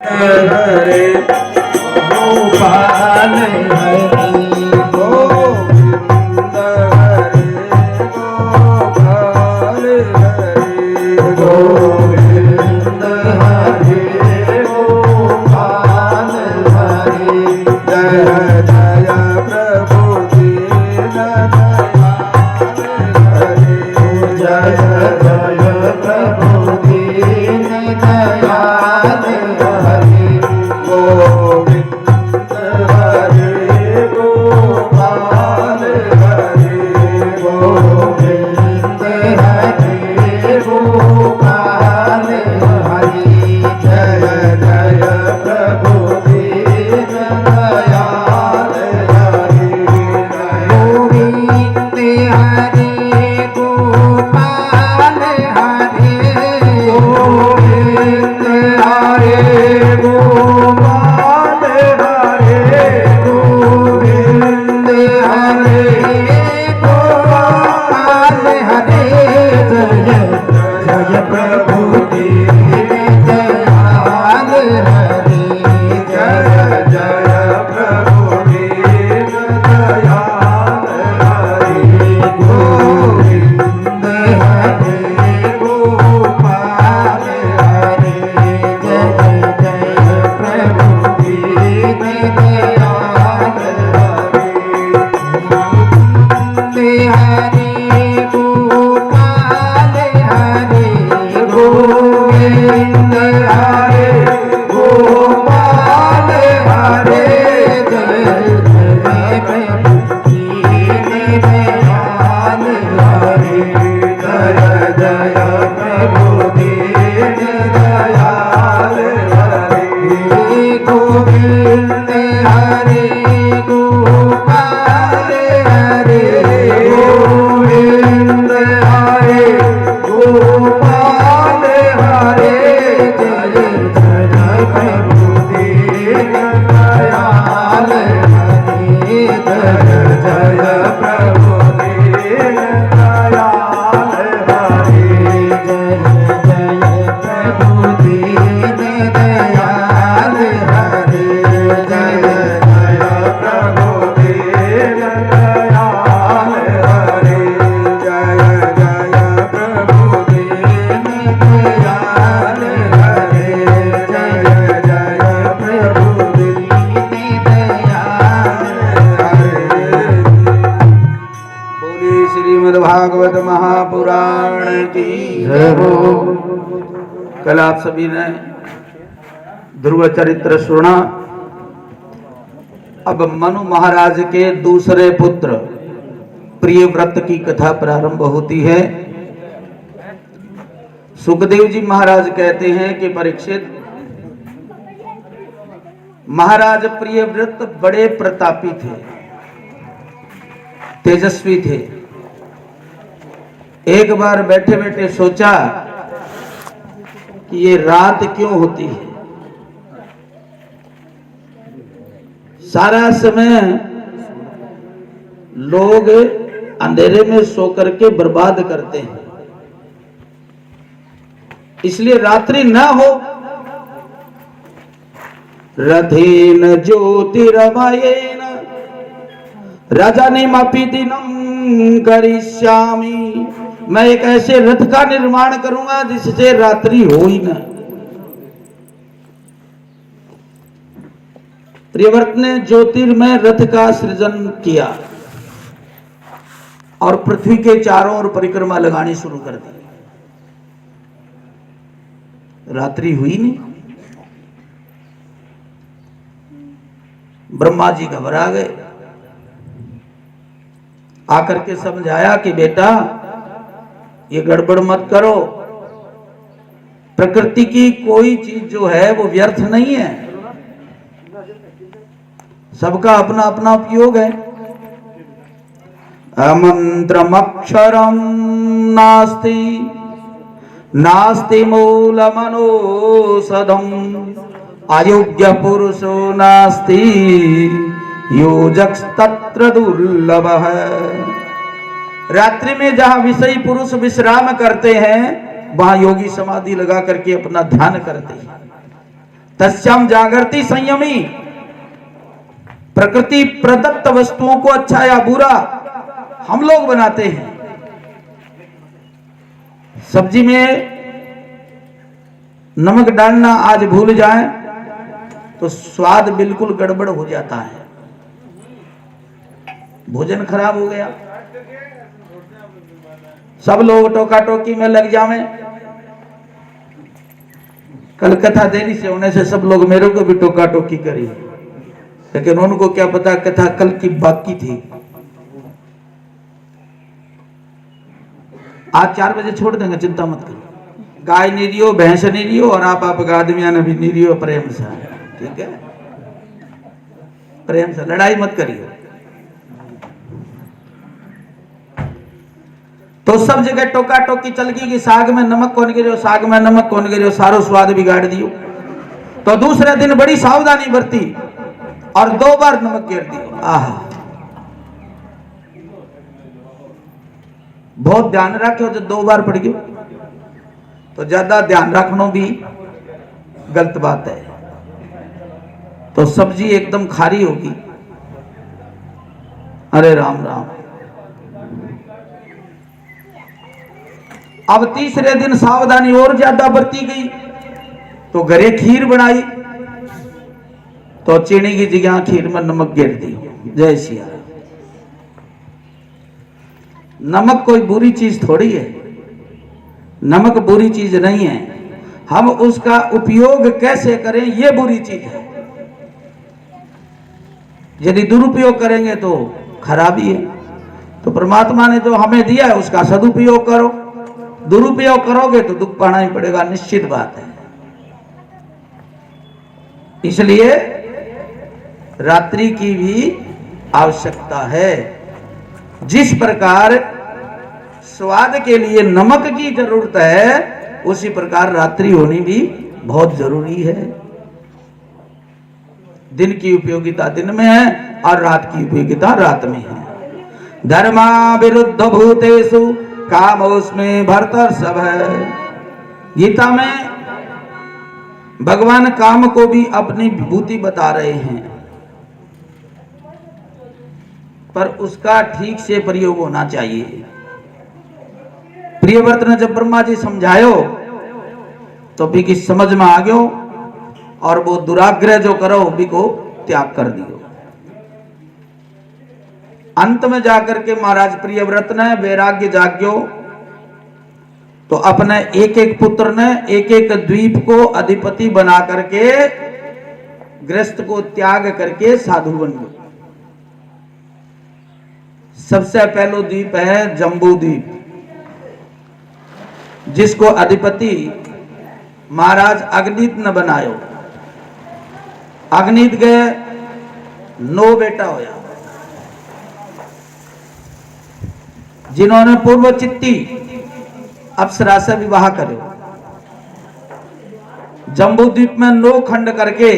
हरे गोपाल हरि गोविंद हरे गोपाल हरि गोविंद हरे गोपाल हरि जय जय प्रभु दीन दयाल हरि जय जय प्रभु दीन दयाल गोविंद हरे गोपाल हरे गोविंद हरे गोपाल हरि जय जय प्रभु दीन दयाल हरि गोविंद हरे गोपाल हरे गोविंद हरे गोपाल हरे गोविंद हरे गोपाल हरे जय जय प्रभु दीन दयाल हरि जय जय प्रभु दीन दयाल हरि गोविंद हरे गोपाल हरे जय जय प्रभु दीन दयाल हरि हरे गोपाल हरे गोविंद हरे गोपाल हरे जय जय प्रभु दीन दयाल हरि जय जय प्रभु दीन दयाल हरि गोविंद हरे गोपाल हरे गोविंद हरे गोपाल हरे जय जय प्रभु दीन दयाल हरि जय जय प्रभु दीन दयाल हरि जय जय प्रभु दीन दयाल हरि जय जय प्रभु दीन दयाल हरि जय जय प्रभु दीन दयाल हरि जय जय प्रभु दीन दयाल हरि। बोलिए श्रीमद् भागवत महापुराण की जय हो। कल आप सभी ने ध्रुव चरित्र सुना। अब मनु महाराज के दूसरे पुत्र प्रियव्रत की कथा प्रारंभ होती है। सुखदेव जी महाराज कहते हैं कि परीक्षित, महाराज प्रियव्रत बड़े प्रतापी थे, तेजस्वी थे। एक बार बैठे बैठे सोचा कि ये रात क्यों होती है, सारा समय लोग अंधेरे में सो करके बर्बाद करते हैं, इसलिए रात्रि न हो। रथेन ज्योतिरमयेन राजानिमपि दिनं करिष्यामि, मैं एक ऐसे रथ का निर्माण करूंगा जिससे रात्रि हो ही न। प्रियव्रत ने ज्योतिर्मय रथ का सृजन किया और पृथ्वी के चारों ओर परिक्रमा लगानी शुरू कर दी। रात्रि हुई नहीं। ब्रह्मा जी घबरा गए, आकर के समझाया कि बेटा ये गड़बड़ मत करो, प्रकृति की कोई चीज जो है वो व्यर्थ नहीं है, सबका अपना अपना उपयोग है। अमंत्रमक्षरम नास्ति नास्ति मूलमनोषधम अयोग्य पुरुषो नास्ति योजकस्तत्र दुर्लभः। रात्रि में जहां विषयी पुरुष विश्राम करते हैं वहां योगी समाधि लगा करके अपना ध्यान करते हैं। तस्याम जागृति संयमी। प्रकृति प्रदत्त वस्तुओं को अच्छा या बुरा हम लोग बनाते हैं। सब्जी में नमक डालना आज भूल जाए तो स्वाद बिल्कुल गड़बड़ हो जाता है, भोजन खराब हो गया। सब लोग टोका टोकी में लग जावे। कल कथा देरी से होने से सब लोग मेरे को भी टोका टोकी करी, लेकिन उनको क्या पता कथा कल की बाकी थी। आज 4 बजे छोड़ देंगे, चिंता मत करो। गाय नहीं रियो, भैंस नहीं रियो, और आप आदमिया ने भी नहीं रियो। प्रेम से, ठीक है, प्रेम से, लड़ाई मत करियो। तो सब जगह टोका टोकी चल गई कि साग में नमक कौन गिरो, साग में नमक कौन गिरो, सारो स्वाद बिगाड़ दियो। तो दूसरे दिन बड़ी सावधानी बरती और 2 बार नमक गिर दियो। आहा, बहुत ध्यान रखो, जो 2 बार पड़ गयो तो ज्यादा ध्यान रखना भी गलत बात है। तो सब्जी एकदम खारी होगी। अरे राम राम। अब तीसरे दिन सावधानी और ज्यादा बरती गई तो घरे खीर बनाई तो चीनी की जगह खीर में नमक गिर दी। जय सिया। नमक कोई बुरी चीज थोड़ी है, नमक बुरी चीज नहीं है, हम उसका उपयोग कैसे करें ये बुरी चीज है। यदि दुरुपयोग करेंगे तो खराबी है। तो परमात्मा ने जो हमें दिया है उसका सदुपयोग करो, दुरुपयोग करोगे तो दुख पाना ही पड़ेगा, निश्चित बात है। इसलिए रात्रि की भी आवश्यकता है। जिस प्रकार स्वाद के लिए नमक की जरूरत है, उसी प्रकार रात्रि होनी भी बहुत जरूरी है। दिन की उपयोगिता दिन में है और रात की उपयोगिता रात में है। धर्मा विरुद्ध भूतेषु कामोस्मे भर्तर सब है। गीता में भगवान काम को भी अपनी विभूति बता रहे हैं, पर उसका ठीक से प्रयोग होना चाहिए। प्रियव्रत ने जब ब्रह्मा जी समझायो तो भी की समझ में आ गयो और वो दुराग्रह जो करो भी को त्याग कर दियो। अंत में जाकर के महाराज प्रियव्रत ने वैराग्य जाग्यो तो अपने एक एक पुत्र ने एक एक द्वीप को अधिपति बना करके गृहस्थ को त्याग करके साधु बन गए। सबसे पहलो द्वीप है जम्बू द्वीप, जिसको अधिपति महाराज अग्नित ने बनायो। अग्नित गए 9 बेटा होया, जिन्होंने पूर्व चित्ती अप्सरा से विवाह करे। जम्बू द्वीप में 9 खंड करके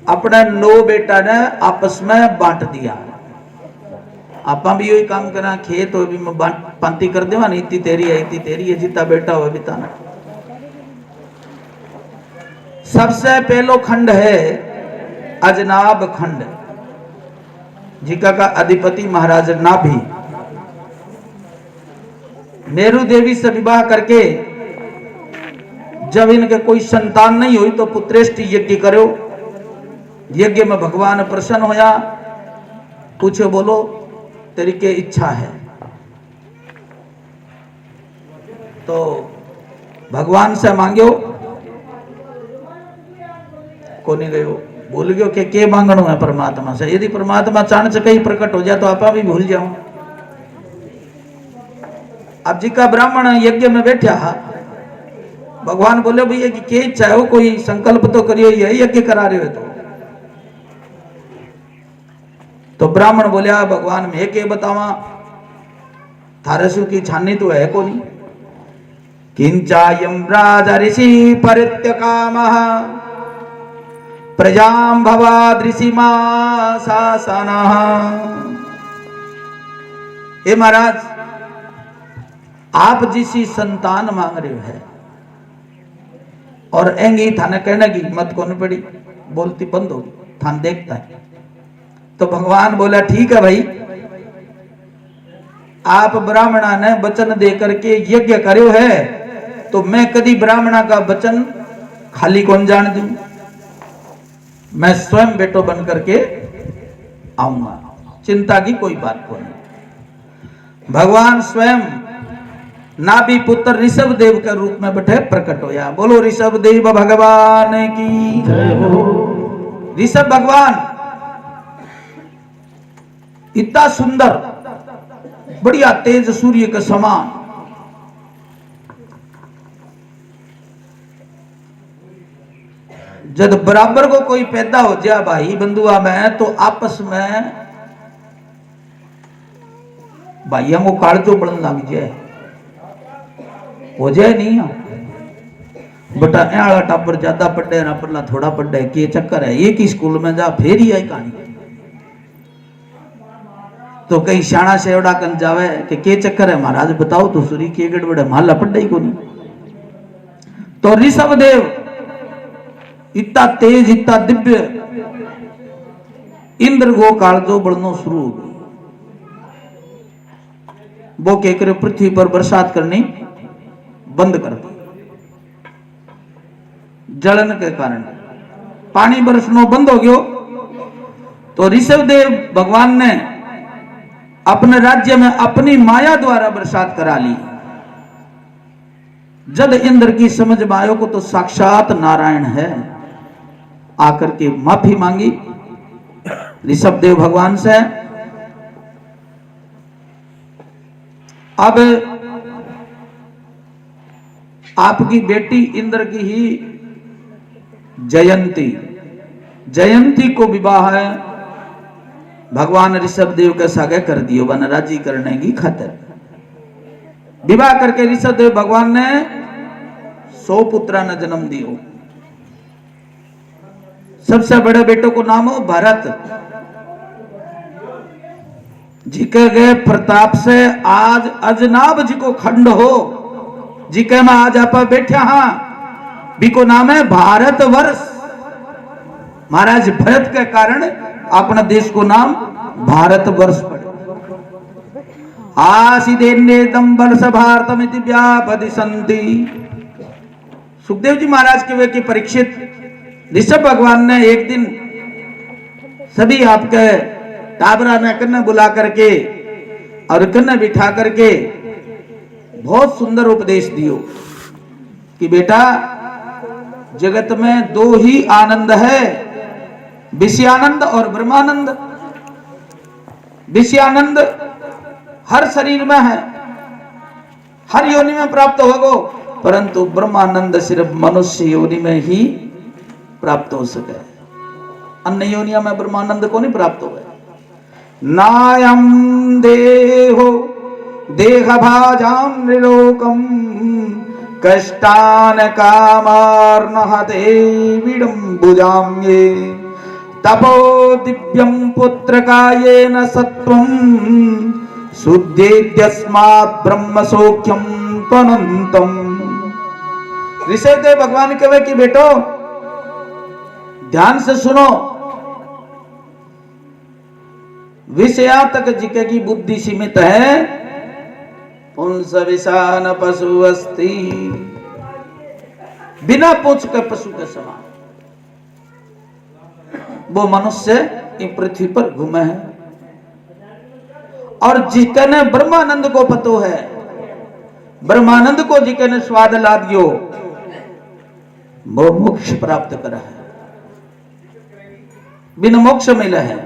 अपने 9 बेटा ने आपस में बांट दिया। आप भी यही काम करा, खेत हो भी मैं पांति कर देवा नहीं, इतनी तेरी है इतनी तेरी है, जितना बेटा हो बिताना। सबसे पहलो खंड है अजनाब खंड, जिका का अधिपति महाराज नाभि। मेरु देवी से विवाह करके जब इनके कोई संतान नहीं हुई तो पुत्रेष्टि यज्ञ करो। यज्ञ में भगवान प्रसन्न होया, पूछो बोलो तेरी के इच्छा है। तो भगवान से मांग्यो को नहीं गयो, भूल गयो के मांगनो है परमात्मा से। यदि परमात्मा चाणक्य ही प्रकट हो जाए तो आपा भी भूल जाओ। अब जी का ब्राह्मण यज्ञ में बैठा, भगवान बोले भैया कि क्या इच्छा है, वो कोई संकल्प तो करियो, यही यज्ञ करा रहे हो। तो ब्राह्मण बोलिया भगवान मैं के बतावा, थारे सु की छानी तो है को नहीं। किंचायम राजा ऋषि परित्यकामः प्रजाम भवाद ऋषि मां शासनः। हे महाराज, आप जिसी संतान मांग रहे हैं और एंगी थाने कहने की हिम्मत कौन पड़ी, बोलती बंद होगी, थान देखता है। तो भगवान बोला ठीक है भाई, आप ब्राह्मणा ने वचन दे करके यज्ञ કર્યો है, तो मैं कभी ब्राह्मणा का वचन खाली कौन जान दूं, मैं स्वयं बेटो बन करके आऊंगा, चिंता की कोई बात को नहीं। भगवान स्वयं नाभि पुत्र ऋषभ देव के रूप में बैठे प्रकट होया। बोलो ऋषभ देव भगवान की जय हो। ऋषभ भगवान इतना सुंदर, बढ़िया तेज सूर्य के समान, जब बराबर को कोई पैदा हो जाए भाई बंधुआ में, तो आपस में भाइयों को कालचो बढ़ने लग जाए, हो जाए नहीं बेटा ए टापर ज्यादा पढ़े ना परला थोड़ा पढ़े, के चक्कर है, एक ही स्कूल में जा फिर ही आई कहानी। तो कहीं शाणा सेवड़ा कन जावे के चक्कर है महाराज बताओ तो सूरी के गड़बड़ है, माला पढ़े ही को नहीं। तो ऋषभ देव इतना तेज इतना दिव्य, इंद्र को कालजो बढ़नो शुरू हो गई, वो के करे पृथ्वी पर बरसात करनी बंद कर दी, जलन के कारण पानी बरसनो बंद हो गयो। तो ऋषभ देव भगवान ने अपने राज्य में अपनी माया द्वारा बरसात करा ली। जब इंद्र की समझ में आयो को तो साक्षात नारायण है, आकर के माफी मांगी ऋषभ देव भगवान से। अब आपकी बेटी इंद्र की ही जयंती को विवाह है भगवान ऋषभ देव के सागे कर दियो, वन राजी करने की खातिर विवाह करके ऋषभ देव भगवान ने 100 पुत्रा ने जन्म दियो। सबसे बड़े बेटों को नाम हो भरत, जिके गए प्रताप से आज अजनाब जी को खंड हो, जिके में आज आप बैठे हाँ बिको नाम है भारत वर्ष। महाराज भरत के कारण अपना देश को नाम भारत वर्ष पड़े। आसीदेन्नेदं वर्ष भारतमिति व्यापदिशन्ति। सुखदेव जी महाराज के वे की परीक्षित ऋषभ भगवान ने एक दिन सभी आपके टाबरा में कन्ने बुला करके और कन्ने बिठा करके बहुत सुंदर उपदेश दियो कि बेटा जगत में 2 ही आनंद है, विषयानंद और ब्रह्मानंद। विषयानंद हर शरीर में है, हर योनि में प्राप्त होगो, परंतु ब्रह्मानंद सिर्फ मनुष्य योनि में ही प्राप्त हो सके, अन्य योनिया में ब्रह्मानंद को नहीं प्राप्त हो। नायम देहो देह भाजाम निलोकम कष्टान कामार्नहते विडम्बुजाम्ये तपो दिव्यं पुत्र कायेन सत्वं शुद्धेद्यस्मात् ब्रह्म सौख्यं त्वनंतम। ऋषभ देव भगवान कहे कि बेटो ध्यान से सुनो, विषया तक जिके की बुद्धि सीमित है, पुंस विषान पशु अस्ति, बिना पूछ के पशु के समान वो मनुष्य इस पृथ्वी पर घूमे है। और जिके ने ब्रह्मानंद को पतो है, ब्रह्मानंद को जिके ने स्वाद ला दियो, वो मोक्ष प्राप्त करा है, बिन मोक्ष मिला है।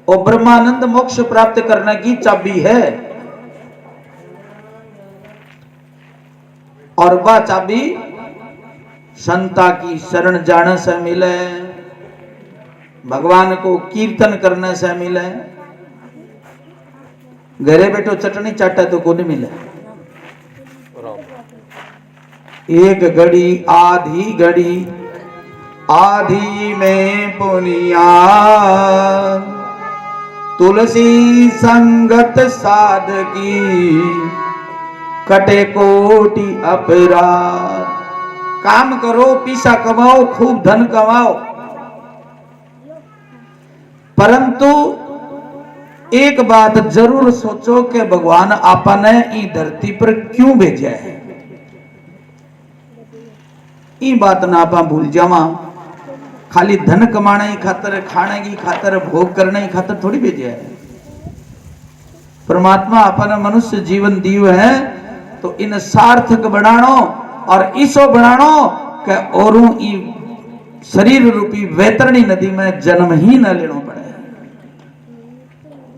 और ब्रह्मानंद मोक्ष प्राप्त करने की चाबी है, और वह चाबी संता की शरण जाने से मिले, भगवान को कीर्तन करने से मिले। घरे बैठो चटनी चाटे तो को नहीं मिले। एक घड़ी आधी घड़ी आधी में पुनिया, तुलसी संगत साधकी कटे कोटि अपराध। काम करो, पैसा कमाओ, खूब धन कमाओ, परंतु एक बात जरूर सोचो कि भगवान आपने ई धरती पर क्यों भेजा है। ई बात ना आप भूल जावा। खाली धन कमाने की खातर, खाने की खातर, भोग करने की खातर थोड़ी भेजा है। परमात्मा अपन मनुष्य जीवन दीव है तो इन सार्थक बनानो और ईसो बनानो कि औरों ई शरीर रूपी वैतरणी नदी में जन्म ही न लेना पड़े।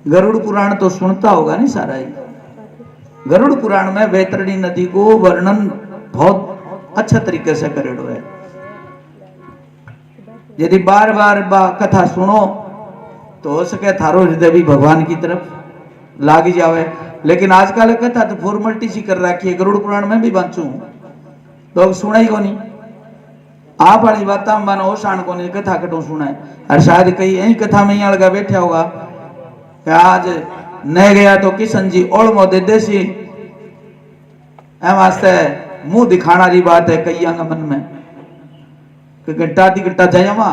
गरुड़ पुराण तो सुनता होगा नहीं सारा ही। गरुड़ पुराण में वैतरणी नदी को वर्णन बहुत अच्छा तरीके से करेड़ो है। यदि बार बार कथा सुनो तो हो सके थारो हृदय भी भगवान की तरफ लागी जावे। लेकिन आजकल कथा तो फॉर्मेलिटी सी कर रखी है। गरुड़ पुराण में भी बांचू लोग सुना ही को नहीं। आप वाली बात मन ओशान को नहीं कथा कटो सुना है। और शायद कई यही कथा में ही लगा बैठा होगा कि आज न गया तो किशन जी ओढ़ दे देसी वास्ते मुंह दिखाना री बात है कई मन में कि घंटा दी घंटा जाया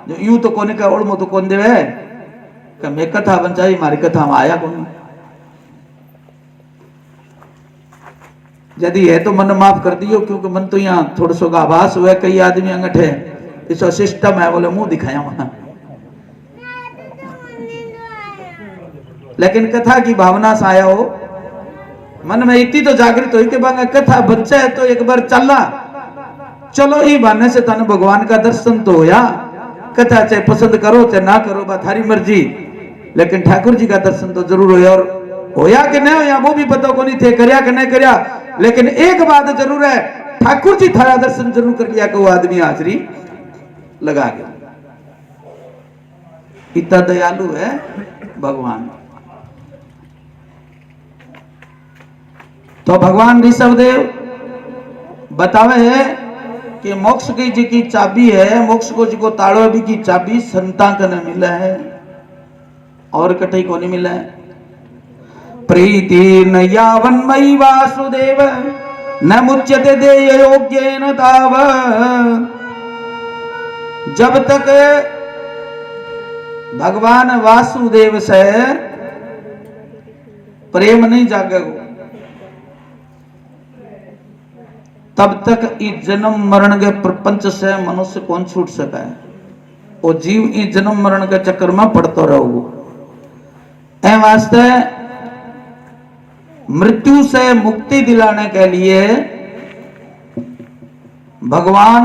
जो यूं तो कोने का ओढ़ तो कौन देवे कि मैं कथा बचाई मारी कथा में आया कौन। यदि है तो मन माफ कर दियो क्योंकि मन तो यहाँ थोड़ा सो आभास हुआ कई आदमी अंगठे इस सिस्टम है बोले मुंह दिखाया वहां। लेकिन कथा की भावना से आया हो मन में इतनी तो जागृत हुई कि बांगा कथा बच्चा है तो एक बार चलना चलो ही बहाने से तन भगवान का दर्शन तो होया। कथा चाहे पसंद करो चाहे ना करो बात थारी मर्जी, लेकिन ठाकुर जी का दर्शन तो जरूर होया। और होया कि नहीं होया वो भी पता को नहीं थे, करया कि नहीं करया, लेकिन एक बात जरूर है ठाकुर जी थारा दर्शन जरूर कर लिया कि वो आदमी हाजरी लगा गया। इतना दयालु है भगवान। तो भगवान ऋषभदेव बतावे है कि मोक्ष की जी की चाबी है, मोक्ष को जी को ताड़ो भी की चाबी संता कने मिला है और कठई को नहीं मिला है। प्रीति न यावन्मयी वासुदेव न मुच्यते देय योग्येन ताव। जब तक भगवान वासुदेव से प्रेम नहीं जागेगा तब तक इस जन्म मरण के प्रपंच से मनुष्य कौन छूट सका है। वो जीव इस जन्म मरण के चक्कर में पड़ता रहो। ए वास्ते मृत्यु से मुक्ति दिलाने के लिए भगवान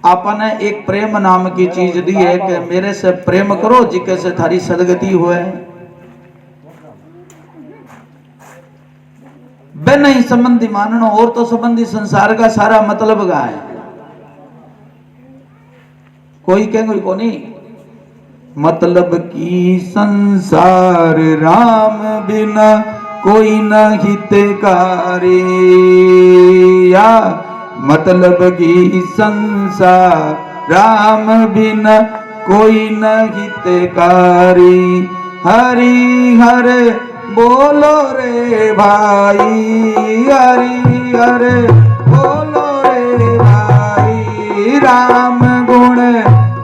आपने एक प्रेम नाम की चीज दी है कि मेरे से प्रेम करो जिके से थारी सदगति हुए। बे नहीं संबंधी माननो और तो संबंधी संसार का सारा मतलब गा है। कोई कहेंगे को नहीं मतलब की संसार राम बिना कोई न हितकारी या मतलब की संसार राम बिना कोई न हितकारी। हरि हरे बोलो रे भाई हरि हरे बोलो रे भाई राम गुण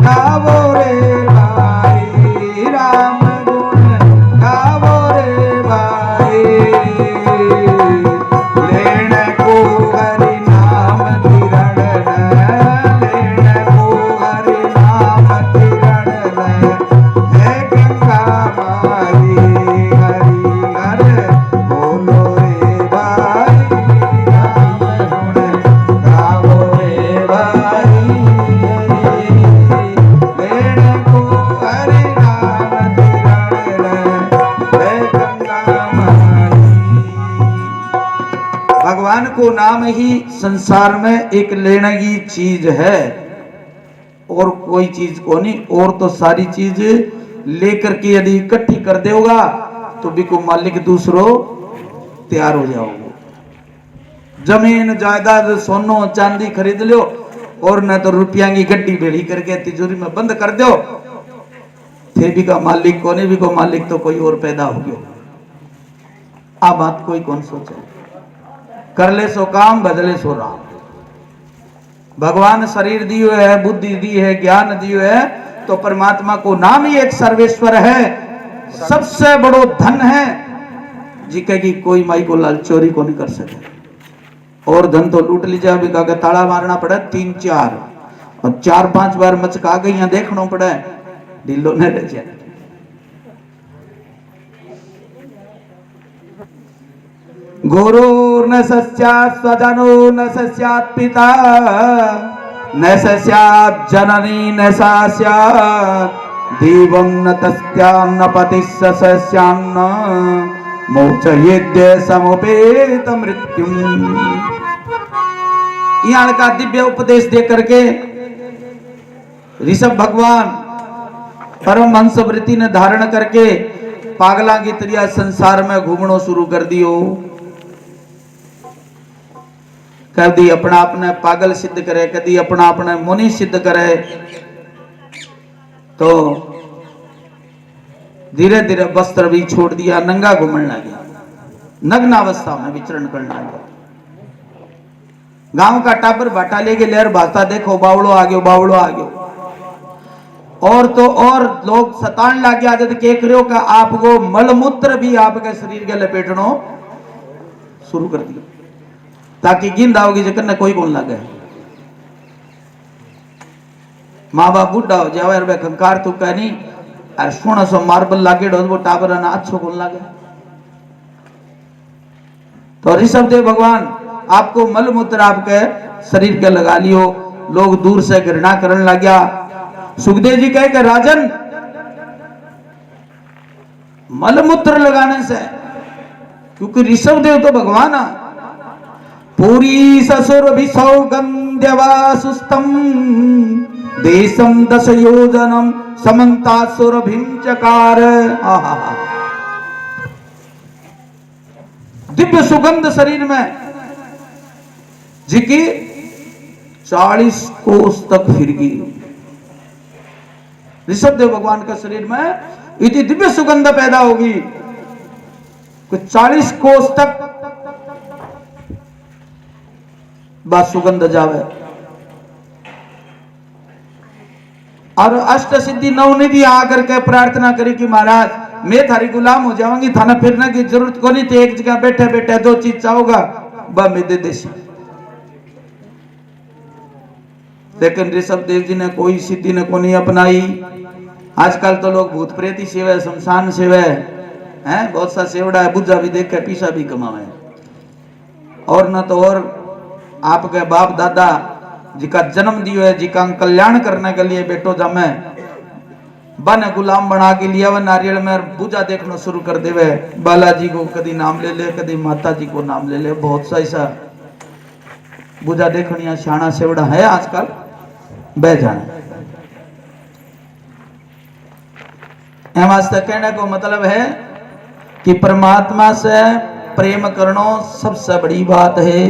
गावो रे भाई राम गुण गावो रे भाई। लेण को हरि नाम किरण लेण को हरि नाम किरण है गंगा माई। भगवान को नाम ही संसार में एक लेने की चीज है और कोई चीज को नहीं। और तो सारी चीज लेकर के यदि इकट्ठी कर देगा तो भी को मालिक दूसरो तैयार हो जाओगे। जमीन जायदाद सोनो चांदी खरीद लो और न तो रुपया की गड्डी भेड़ी करके तिजोरी में बंद कर दो थे भी का मालिक कोने भी को मालिक तो कोई और पैदा हो गया। आ बात कोई कौन सोचे। कर ले सो काम बदले सो राम। भगवान शरीर दियो है, बुद्धि दी है, ज्ञान दियो है, तो परमात्मा को नाम ही एक सर्वेश्वर है, सबसे बड़ो धन है, जिके की कोई माई को लाल चोरी को नहीं कर सके। और धन तो लूट लीजिए, अभी का ताला मारना पड़े 3-4 और 4-5 बार मचका गई यहाँ देखना पड़े, ढीलो न रह जाए। गुरु न सस्यात् स्वजनो न सस्यात् पिता न सस्यात् जननी न सस्यात् देवं न तस्यान्न पतिः सस्यान्न मोक्षयेद्य समुपेत मृत्युम। यहाँ का दिव्य उपदेश दे करके ऋषभ भगवान परमहंस वृत्ति ने धारण करके पागला की तरह संसार में घूमना शुरू कर दियो। कभी अपना अपने पागल सिद्ध करे, कभी अपना अपने मुनि सिद्ध करे, तो धीरे धीरे वस्त्र भी छोड़ दिया, नंगा घूमने लगा, नग्न अवस्था में विचरण करने लगा। गांव का टाबर बाटा लेके लहर भाषा, देखो बावड़ो आ गयो, बावड़ो आ गयो। और तो और लोग सतान लग गया, कह रहे हो कि आपको मलमूत्र भी आपके शरीर के लपेटनो शुरू कर दिया, ताकि गिंद आओगी जकर ने कोई कौन लगे। माँ बाप बुढ़ा हो जावे, खंकार तू कह नहीं, और सोना सो मार्बल लागे वो टाबर ना अच्छो कौन लगे। तो ऋषभ देव भगवान आपको मलमूत्र आपके शरीर के लगा लियो, लोग दूर से घृणा करने लग गया। सुखदेव जी कहे कि राजन, मलमूत्र लगाने से, क्योंकि ऋषभ देव तो भगवान है, पूरी ससुर भी सौगंध्यवासुस्तम देशम 10 योजनम समन्ता सुरभिम चकार। दिव्य सुगंध शरीर में, जिकी 40 कोस तक फिर गई। ऋषभ देव भगवान के शरीर में इतनी दिव्य सुगंध पैदा होगी कि 40 कोस तक बस सुगंध जावे। और अष्ट सिद्धि नवनिधि आकर के प्रार्थना करी कि महाराज मैं थारी गुलाम हो जाऊंगी, थाना फिरने की जरूरत को नहीं थी, एक जगह बैठे बैठे जो चीज चाहोगा वह मैं दे देसी। लेकिन ऋषभ देव जी ने कोई सिद्धि ने को नहीं अपनाई। आजकल तो लोग भूत प्रेती सेवा, शमशान सेवा है, बहुत सा सेवड़ा है, बुझा भी देख के पीसा भी कमावे। और न तो और आपके बाप दादा जिका जन्म दियो है, जिका कल्याण करने के लिए बेटो जमे बन गुलाम बना के लिया, वह नारियल में पूजा देखना शुरू कर देवे। बालाजी को कभी नाम ले ले, कभी माता जी को नाम ले ले, बहुत सा ऐसा पूजा देखनिया शाना सेवड़ा है आजकल, बह जाने। वास्ते कहने को मतलब है कि परमात्मा से प्रेम करना सबसे बड़ी बात है।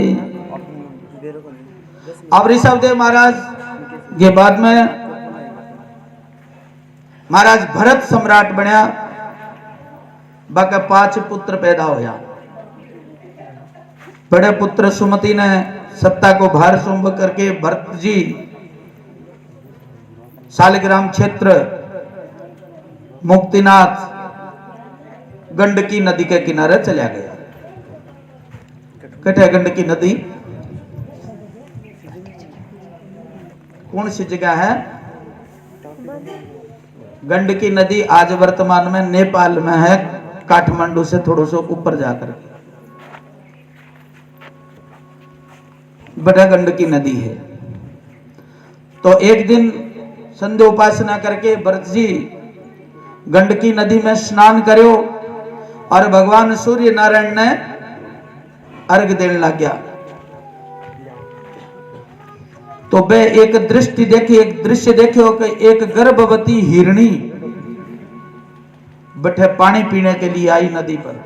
अब ऋषभ देव महाराज के बाद में महाराज भरत सम्राट बनया, बाकी 5 पुत्र पैदा होया। बड़े पुत्र सुमति ने सत्ता को भार सौंप करके भरत जी शालिग्राम क्षेत्र मुक्तिनाथ गंडकी नदी के किनारे चला गया। कटे गंडकी नदी कौन सी जगह है? गंडकी नदी आज वर्तमान में नेपाल में है, काठमांडू से थोड़ा सा ऊपर जाकर बड़ा गंडकी नदी है। तो एक दिन संध्या उपासना करके भरत जी गंडकी नदी में स्नान करो और भगवान सूर्य नारायण ने अर्घ देने लग गया। तो वे एक दृष्टि देखी, एक दृश्य देखो कि एक गर्भवती हिरणी बैठे पानी पीने के लिए आई नदी पर,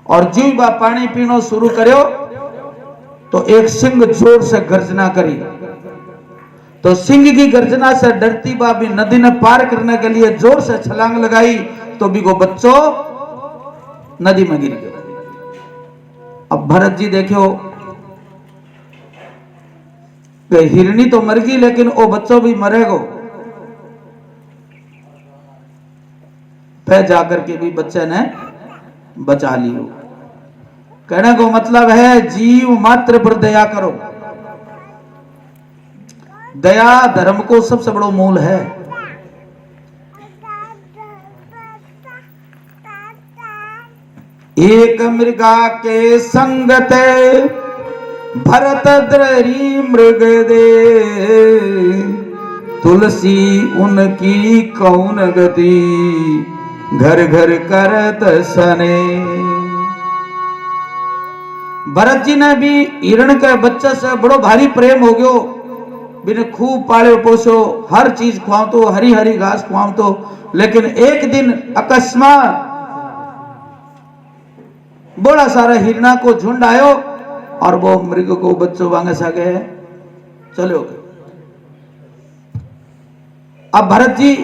और जो वह पानी पीना शुरू करो तो एक सिंह जोर से गर्जना करी। तो सिंह की गर्जना से डरती बाबी नदी ने पार करने के लिए जोर से छलांग लगाई, तो भी वो बच्चों नदी में गिर गया। अब भरत जी देखो कि हिरनी तो मर गई लेकिन वो बच्चों भी मरेगो। फिर जाकर के भी बच्चे ने बचा लियो। कहने को मतलब है जीव मात्र पर दया करो। दया धर्म को सबसे बड़ो मूल है। एक मृगा के संगते भरत द्ररी मृग दे, तुलसी उनकी कौन गति, घर घर करत सने। भरत जी ने भी हिरण के बच्चे से बड़ो भारी प्रेम हो गयो। बिन खूब पाले पोसो, हर चीज खुआओ तो, हरी हरी घास खुआओ तो। लेकिन एक दिन अकस्मात बड़ा सारा हिरणा को झुंड आयो और वो मृग को बच्चों वांगे सा गए चलो गए। अब भरत जी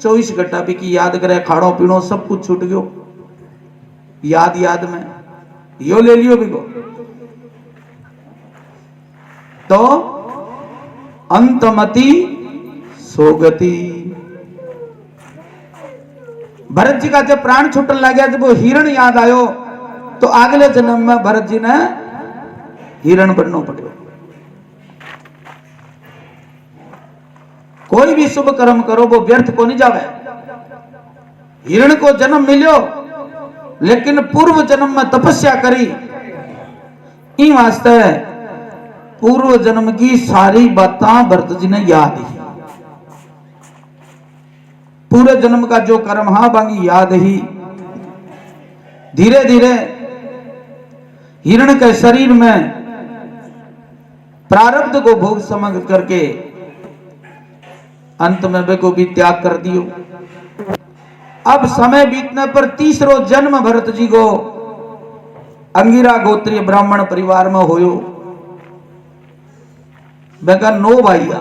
24 घंटा भी की याद करे, खाड़ो पीणो सब कुछ छूट गयो। याद याद में यो ले लियो भी को। तो अंतमति सोगति। भरत जी का जब प्राण छूटने लग गया, जब वो हिरण याद आयो तो अगले जन्म में भरत जी ने हिरण बनना पड़ो। कोई भी शुभ कर्म करो वो व्यर्थ को नहीं जावे। हिरण को जन्म मिलो लेकिन पूर्व जन्म में तपस्या करी, इन वास्ते पूर्व जन्म की सारी बातें भरत जी ने याद ही। पूरे जन्म का जो कर्म हा बांगी याद ही। धीरे धीरे हिरण के शरीर में प्रारब्ध को भोग समझ करके अंत में वे को भी त्याग कर दियो। अब समय बीतने पर तीसरो जन्म भरत जी को अंगिरा गोत्रीय ब्राह्मण परिवार में होयो। बेका 9 भाइया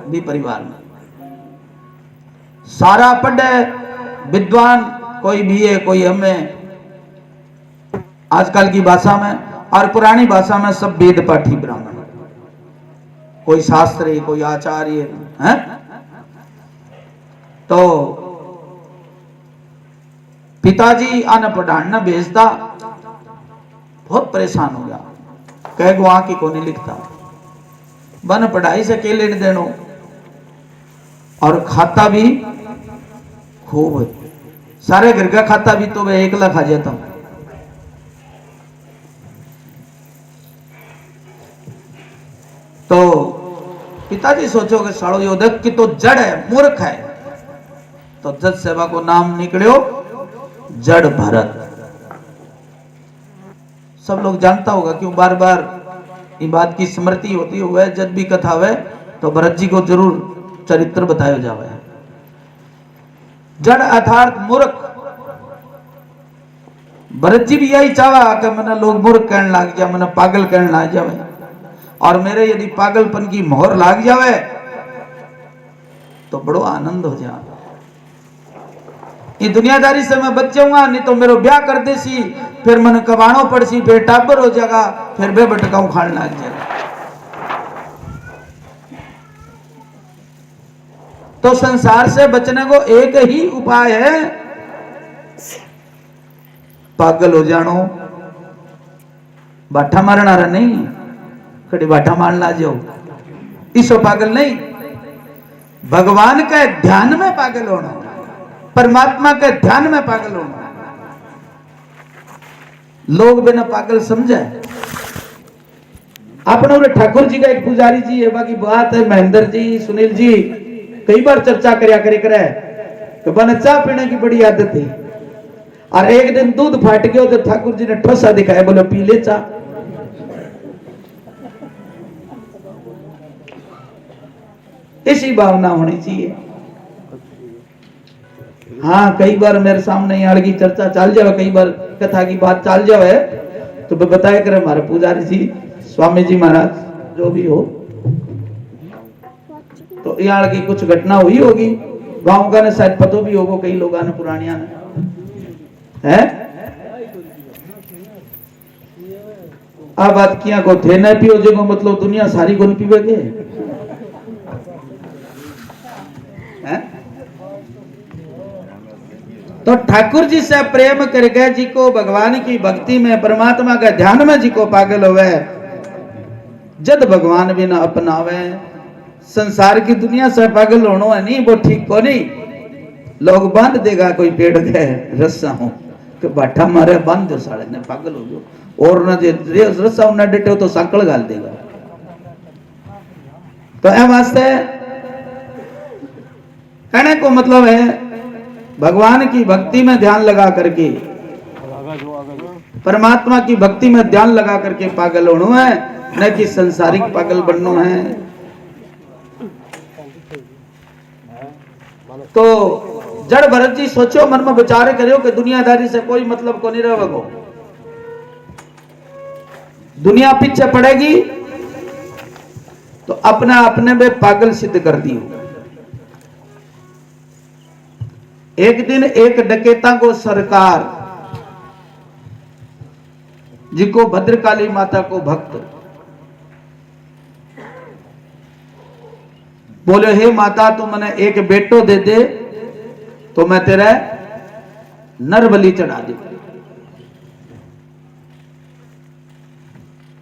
भी परिवार में, सारा पढ़े विद्वान, कोई बीए कोई हमें आजकल की भाषा में, और पुरानी भाषा में सब वेद पाठी ब्राह्मण, कोई शास्त्री कोई आचार्य है। तो पिताजी आने पढ़ाना भेजता, बहुत परेशान हो गया। कह गो आके को नहीं लिखता, बन पढ़ाई से के लेने देनो, और खाता भी खूब, सारे घर का खाता भी तो मैं 1 लाख खा जाता हूं। तो पिताजी सोचो कि साड़ो योधक की तो जड़ है, मूर्ख है। तो जज सेवा को नाम निकलियो जड़ भरत। सब लोग जानता होगा क्यों बार बार ये बात की स्मृति होती हुए जब भी कथा हुए तो भरत जी को जरूर चरित्र बताया जावे। जड़ अर्थात मूर्ख। भरत जी भी यही चाहा कि मैंने लोग मूर्ख कहने लग जाए, मैंने पागल कहने लग जावे, और मेरे यदि पागलपन की मोहर लाग जावे तो बड़ो आनंद हो जाए। ये दुनियादारी से मैं बच जाऊंगा, नहीं तो मेरे ब्याह कर देसी, फिर मन कबाणो पड़सी, फिर टाबर हो जाएगा, फिर बे भटकाऊ खाने लग जाएगा। तो संसार से बचने को एक ही उपाय है, पागल हो जानो। बाठा मारना रहा नहीं, कड़ी बाठा मारना जाओ, इसो पागल नहीं। भगवान के ध्यान में पागल होना, परमात्मा के ध्यान में पागल होना। लोग बिना पागल समझे। अपने ठाकुर जी का एक पुजारी जी है, बाकी बात है महेंद्र जी सुनील जी कई बार चर्चा करया करे कि बन चाह पीने की बड़ी आदत थी, और एक दिन दूध फाट गया तो ठाकुर जी ने ठोसा दिखाया, बोले पी ले चाह। ऐसी भावना होनी चाहिए। हाँ, कई बार मेरे सामने यहाँ की चर्चा चल जाए, कई बार कथा की बात चल जाए तो बताया करे हमारे पुजारी जी स्वामी जी महाराज जो भी हो, तो यहाँ की कुछ घटना हुई होगी, गांव का ने शायद पतो भी होगा, कई लोगों ने पुरानिया ने है। आ बात किया को थे न पियो जो मतलब दुनिया सारी को पीवे के हैं? तो ठाकुर जी से प्रेम करके जी को भगवान की भक्ति में परमात्मा का ध्यान में जी को पागल होवे जद भगवान भी ना अपनावे संसार की दुनिया से पागल होनो है नहीं वो ठीक को नहीं लोग बांध देगा कोई पेड़ के रस्सा हो कि बाठा मारे बांध दो साले ने पागल हो गयो और न जे रस्सा न डटे तो सांकल गाल देगा तो ए वास्ते कहने को मतलब है भगवान की भक्ति में ध्यान लगा करके परमात्मा की भक्ति में ध्यान लगा करके पागल होना है न कि संसारिक पागल बनना है। तो जड़ भरत जी सोचो मन में विचार करो कि दुनियादारी से कोई मतलब को नहीं रहेगो दुनिया पीछे पड़ेगी तो अपना अपने में पागल सिद्ध कर दियो। एक दिन एक डकैता को सरकार जिको भद्रकाली माता को भक्त बोले हे माता तू मैंने एक बेटो दे दे तो मैं तेरा नर बलि चढ़ा दे।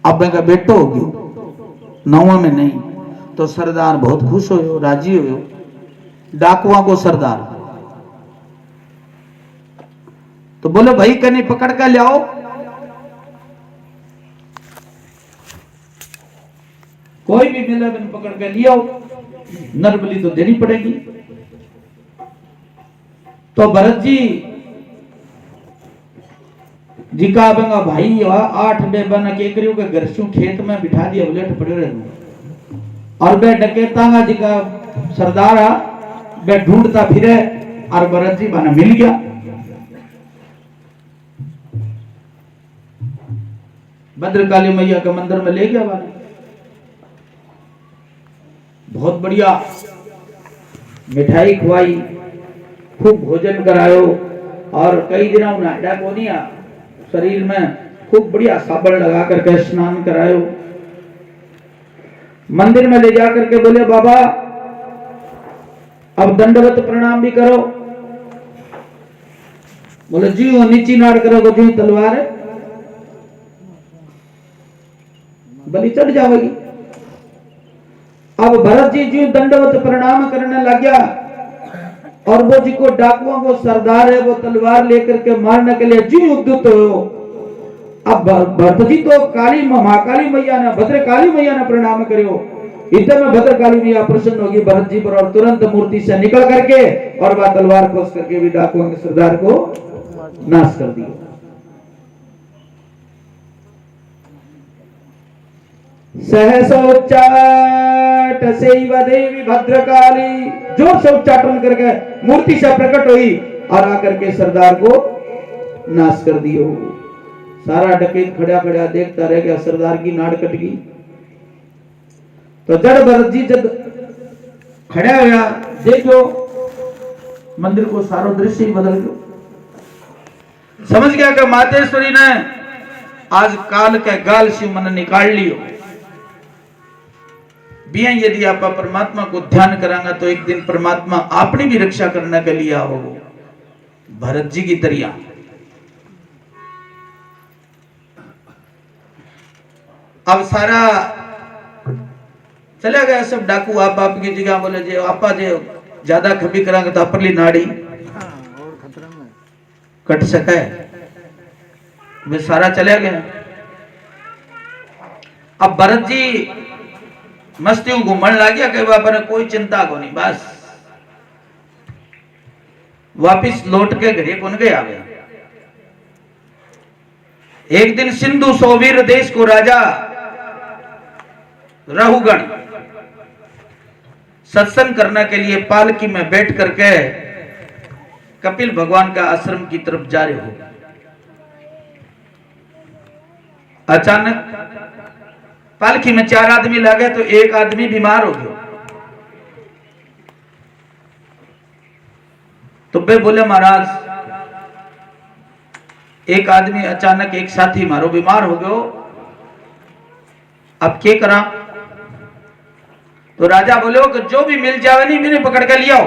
अब मैं बेटो हो गयो नौवा में नहीं तो सरदार बहुत खुश हो राजी हो डाकुआ को सरदार तो बोले भाई कहीं पकड़ कर ले आओ कोई भी मिला बिन पकड़ कर लिया नरबली तो देनी पड़ेगी। तो भरत जी का बंगा भाई 8 बेबन के करियो के घर सु खेत में बिठा दिया बुलेट पड़े रहे और बे डकैता का जी का सरदार बे ढूंढता फिरे और भरत जी बना मिल गया। भद्रकाली मैया के मंदिर में ले गया बना बहुत बढ़िया मिठाई खुआई खूब भोजन करायो और कई दिनों नाड़ा को नहीं शरीर में खूब बढ़िया साबुन लगा करके स्नान करायो मंदिर में ले जा करके बोले बाबा अब दंडवत प्रणाम भी करो। बोले जी वो नीची नाड़ करोगे जी तलवार बलि चढ़ जाएगी। अब भरत जी दंडवत प्रणाम करने लग गया और वो जी को डाकुओं को सरदार है वो तलवार लेकर के मारने के लिए जी उद्युक्त हो। अब भरत जी तो काली महाकाली मैया ने भद्रकाली मैया ने प्रणाम करो इतने में भद्रकाली मैया प्रसन्न होगी भरत जी पर और तुरंत मूर्ति से निकल करके और वह तलवार खोस करके भी डाकुओं के सरदार को नाश कर दिया। सहसोच्चाट सेव देवी भद्रकाली जोर से उच्चाटन करके मूर्ति से प्रकट हुई और आकर के सरदार को नाश कर दियो। सारा डकैत खड़ा खड़ा देखता रह गया सरदार की नाड़ कट गई। तो जड़ भरत जी जब खड़ा होया देखो मंदिर को सारो दृश्य ही बदल गयो। समझ गया कि मातेश्वरी ने आज काल के गाल से मन निकाल लियो। भी यदि आप परमात्मा को ध्यान करांगा तो एक दिन परमात्मा अपनी भी रक्षा करने के लिए आओ भरत जी की तरह। अब सारा चला गया सब डाकू आप की जगह बोले जे आपा जे ज्यादा खबी करांगे तो अपरली नाड़ी कट सके वे सारा चला गया। अब भरत जी मस्ती घूमने लग गया कई बार कोई चिंता को नहीं बस वापिस लौट के घरे कौन गया। एक दिन सिंधु सोवीर देश को राजा राहुगण सत्संग करने के लिए पालकी में बैठ करके कपिल भगवान का आश्रम की तरफ जा रहे हो। अचानक पालकी में 4 आदमी लगे तो एक आदमी बीमार हो गया। तो वे बोले महाराज एक आदमी अचानक एक साथी मारो बीमार हो गयो अब क्या करा? तो राजा बोलो कि जो भी मिल जावे नहीं मैंने पकड़ के लिया।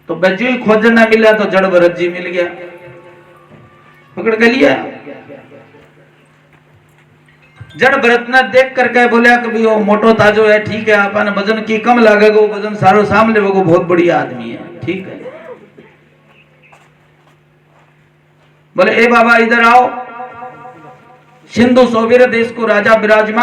तो बज्जू ही खोजन ना मिला तो जड़ भरत जी मिल गया, पकड़ के लिया। जड़ भरत ने देख करके बोला कि वो मोटो ताजो है, ठीक है, अपन वजन की कम लागेगा, वो वजन सारो सामने वो बहुत बढ़िया आदमी है, ठीक है। बोले ए बाबा इधर आओ, सिंधु सोबेर देश को राजा विराजमान